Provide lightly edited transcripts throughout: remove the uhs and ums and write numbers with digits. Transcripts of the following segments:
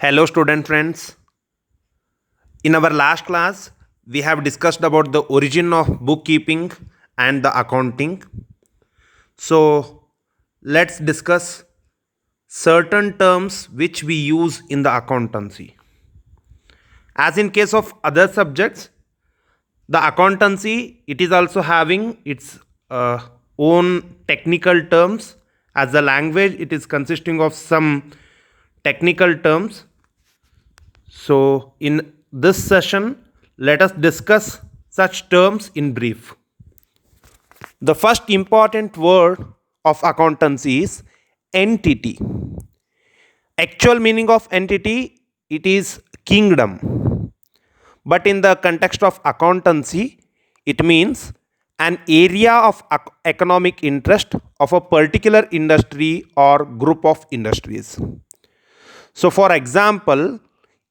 Hello, student friends. In our last class, we have discussed about the origin of bookkeeping and the accounting. So, let's discuss certain terms which we use in the accountancy. As in case of other subjects, the accountancy it is also having its own technical terms. As a language, it is consisting of some technical terms. So, in this session, let us discuss such terms in brief. The first important word of accountancy is entity. Actual meaning of entity it is kingdom. But in the context of accountancy, it means an area of economic interest of a particular industry or group of industries. So, for example,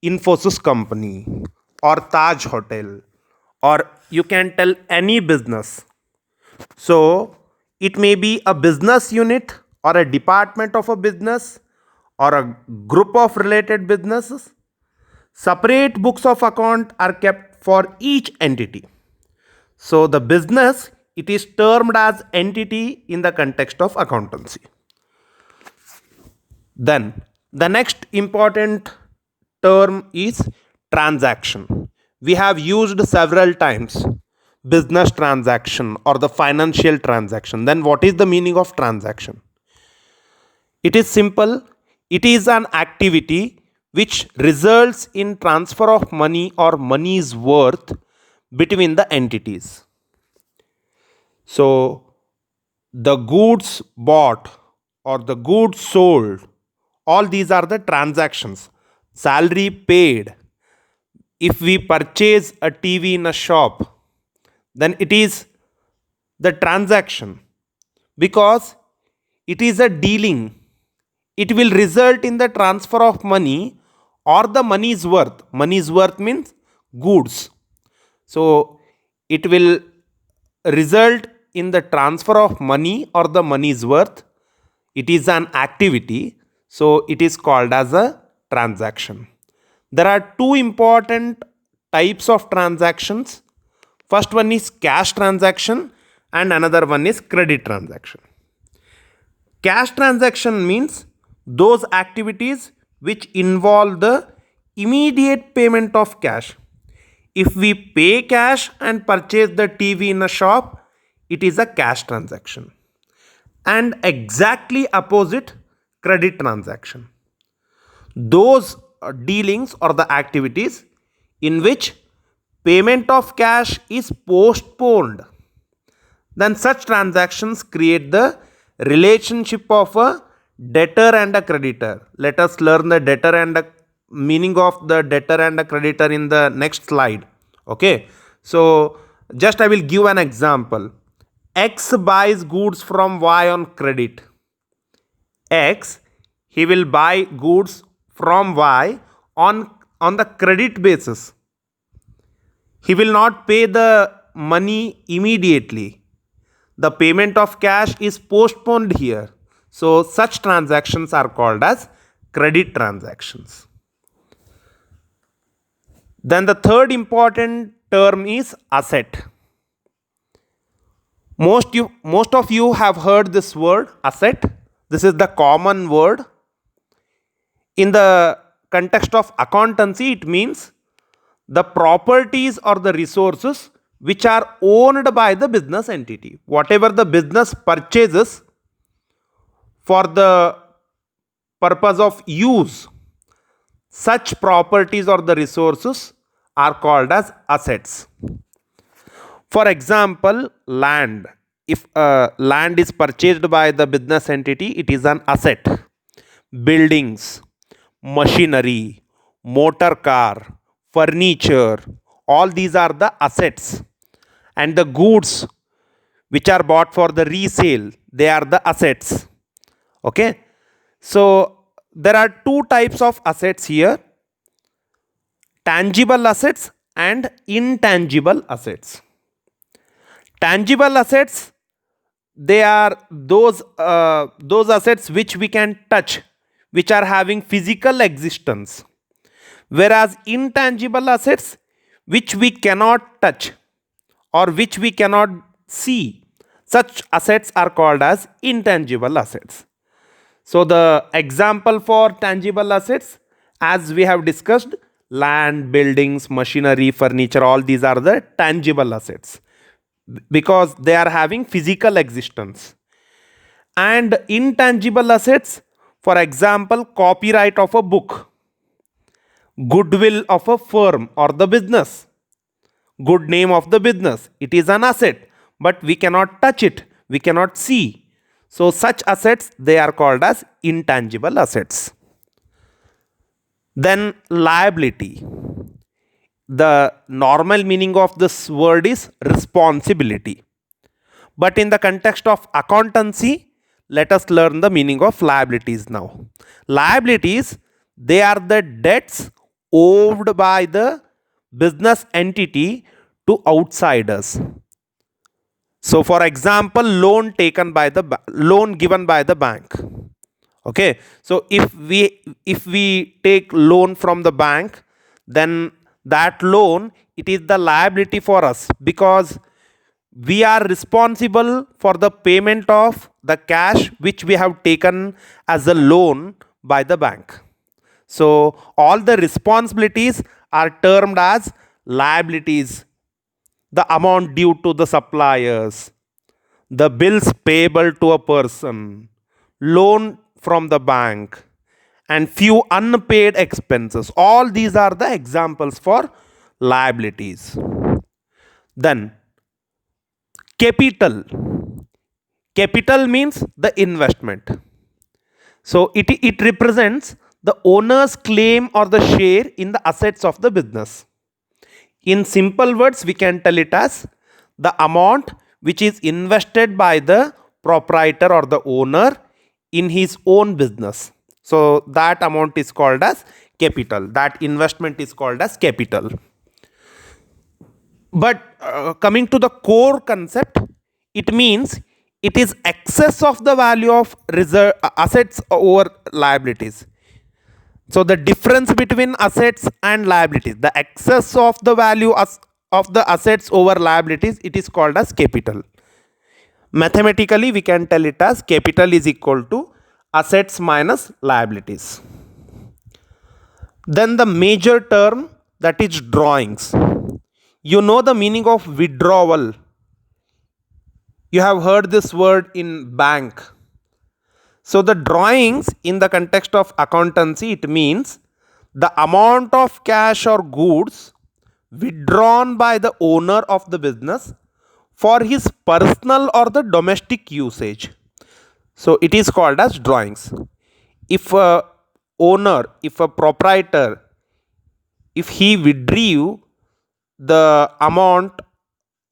Infosys company or Taj Hotel, or you can tell any business. So, it may be a business unit or a department of a business or a group of related businesses. Separate books of account are kept for each entity. So, the business it is termed as entity in the context of accountancy. Then the next important term is transaction. We have used several times business transaction or the financial transaction. Then what is the meaning of transaction? It is simple. It is an activity which results in transfer of money or money's worth between the entities. So the goods bought or the goods sold, all these are the transactions. Salary paid. If we purchase a TV in a shop, then it is the transaction because it is a dealing. It will result in the transfer of money or the money's worth. Money's worth means goods. So it will result in the transfer of money or the money's worth. It is an activity, so it is called as a transaction. There are two important types of transactions. First one is cash transaction and another one is credit transaction. Cash transaction means those activities which involve the immediate payment of cash. If we pay cash and purchase the TV in a shop, it is a cash transaction. And exactly opposite, credit transaction. Those dealings or the activities in which payment of cash is postponed, then such transactions create the relationship of a debtor and a creditor. Let us learn the debtor and the meaning of the debtor and the creditor in the next slide. Okay, so just I will give an example. X buys goods from Y on credit. X he will buy goods from Y on the credit basis. He will not pay the money immediately. The payment of cash is postponed here. So such transactions are called as credit transactions. Then the third important term is asset. Most of you have heard this word asset. This is the common word. In the context of accountancy, it means the properties or the resources which are owned by the business entity. Whatever the business purchases for the purpose of use, such properties or the resources are called as assets. For example, land. If land is purchased by the business entity, it is an asset. Buildings, machinery, motor car, furniture, all these are the assets. And the goods which are bought for the resale, they are the assets. Okay. So there are two types of assets here: tangible assets and intangible assets. Tangible assets, they are those assets which we can touch, which are having physical existence. Whereas intangible assets, which we cannot touch or which we cannot see, such assets are called as intangible assets. So the example for tangible assets, as we have discussed, land, buildings, machinery, furniture, all these are the tangible assets because they are having physical existence. And intangible assets, for example, copyright of a book, goodwill of a firm or the business, good name of the business, it is an asset, but we cannot touch it, we cannot see. So such assets, they are called as intangible assets. Then liability. The normal meaning of this word is responsibility. But in the context of accountancy, let us learn the meaning of liabilities now. Liabilities, they are the debts owed by the business entity to outsiders. So for example, loan given by the bank. Okay, so if we take loan from the bank, then that loan, it is the liability for us because we are responsible for the payment of the cash which we have taken as a loan by the bank. So all the responsibilities are termed as liabilities. The amount due to the suppliers, the bills payable to a person, loan from the bank, and few unpaid expenses. All these are the examples for liabilities. Then capital. Capital means the investment. So it represents the owner's claim or the share in the assets of the business. In simple words, we can tell it as the amount which is invested by the proprietor or the owner in his own business. So that amount is called as capital. That investment is called as capital. But coming to the core concept, it means it is excess of the value of assets over liabilities. So the difference between assets and liabilities, the excess of the value of the assets over liabilities, it is called as capital. Mathematically, we can tell it as capital is equal to assets minus liabilities. Then the major term, that is drawings. You know the meaning of withdrawal. You have heard this word in bank. So the drawings in the context of accountancy, it means the amount of cash or goods withdrawn by the owner of the business for his personal or the domestic usage. So it is called as drawings. If a owner, if a proprietor, if he withdrew the amount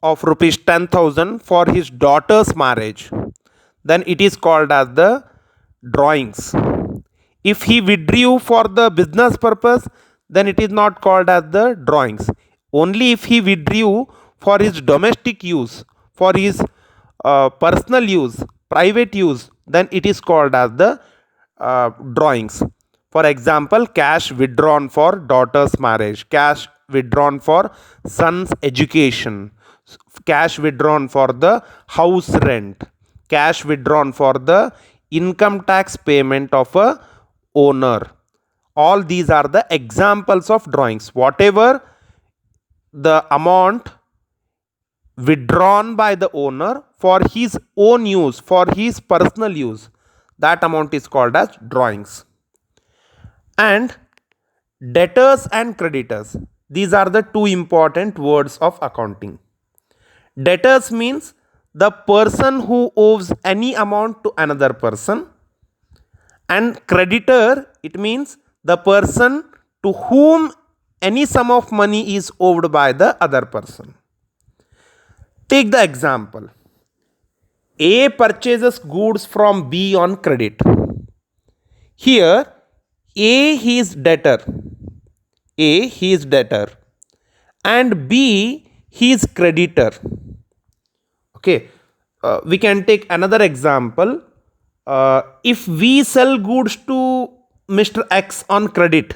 of rupees 10,000 for his daughter's marriage, then it is called as the drawings. If he withdrew for the business purpose, then it is not called as the drawings. Only if he withdrew for his domestic use, for his personal use, private use, then it is called as the drawings. For example, cash withdrawn for daughter's marriage, cash withdrawn for son's education, cash withdrawn for the house rent, cash withdrawn for the income tax payment of a owner. All these are the examples of drawings. Whatever the amount withdrawn by the owner for his own use, for his personal use, that amount is called as drawings. And debtors and creditors, these are the two important words of accounting. Debtors means the person who owes any amount to another person, and creditor, it means the person to whom any sum of money is owed by the other person. Take the example. A purchases goods from B on credit. Here A, he is debtor. A, he is debtor, and B, he is creditor. Okay, we can take another example. If we sell goods to Mr. X on credit,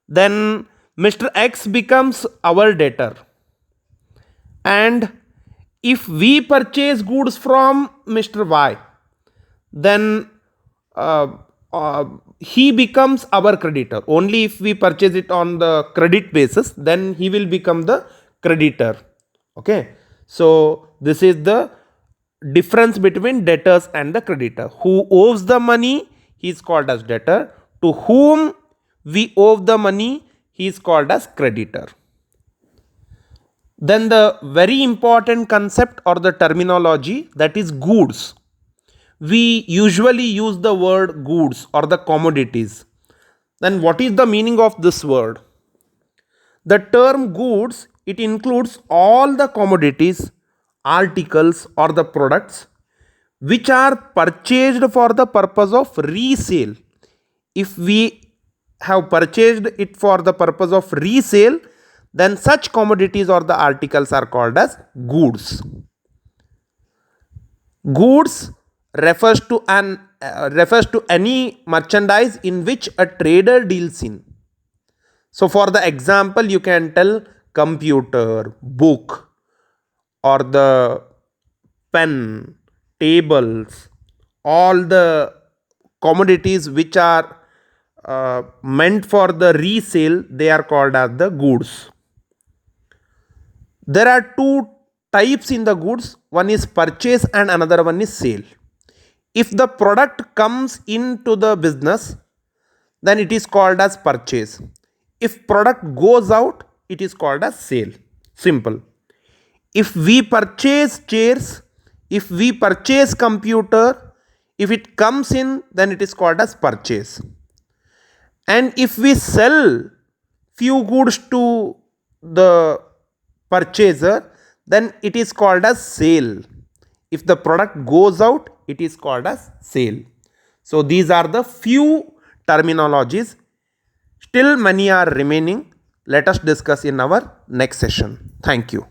then Mr. X becomes our debtor. And if we purchase goods from Mr. Y, then uh, he becomes our creditor. Only if we purchase it on the credit basis, then he will become the creditor. Okay, so this is the difference between debtors and the creditor. Who owes the money, he is called as debtor. To whom we owe the money, he is called as creditor. Then the very important concept or the terminology, that is goods. We usually use the word goods or the commodities. Then what is the meaning of this word? The term goods, it includes all the commodities, articles or the products which are purchased for the purpose of resale. If we have purchased it for the purpose of resale, then such commodities or the articles are called as goods. Goods refers to any merchandise in which a trader deals in. So for the example, you can tell computer, book, or the pen, tables, all the commodities which are meant for the resale, they are called as the goods. There are two types in the goods. One is purchase and another one is sale. If the product comes into the business, then it is called as purchase. If product goes out, it is called as sale. Simple. If we purchase chairs, if we purchase computer, if it comes in, then it is called as purchase. And if we sell few goods to the purchaser, then it is called as sale. If the product goes out, it is called as sale. So these are the few terminologies. Still many are remaining. Let us discuss in our next session. Thank you.